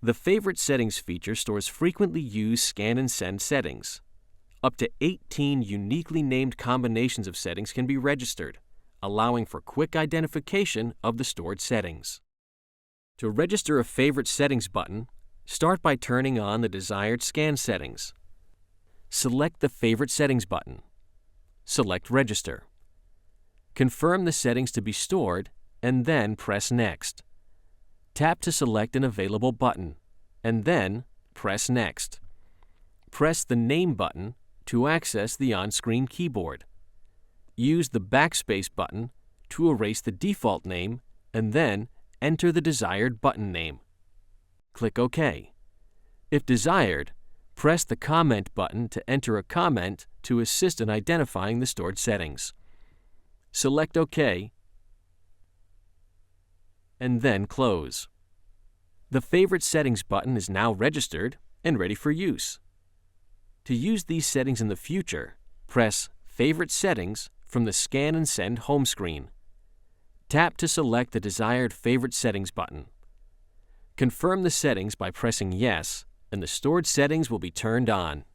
The Favorite Settings feature stores frequently used scan and send settings. Up to 18 uniquely named combinations of settings can be registered, allowing for quick identification of the stored settings. To register a Favorite Settings button, start by turning on the desired scan settings. Select the Favorite Settings button. Select Register. Confirm the settings to be stored and then press Next. Tap to select an available button, and then press Next. Press the Name button to access the on-screen keyboard. Use the Backspace button to erase the default name and then enter the desired button name. Click OK. If desired, press the Comment button to enter a comment to assist in identifying the stored settings. Select OK and then close. The Favorite Settings button is now registered and ready for use. To use these settings in the future, press Favorite Settings from the Scan and Send home screen. Tap to select the desired Favorite Settings button. Confirm the settings by pressing Yes, and the stored settings will be turned on.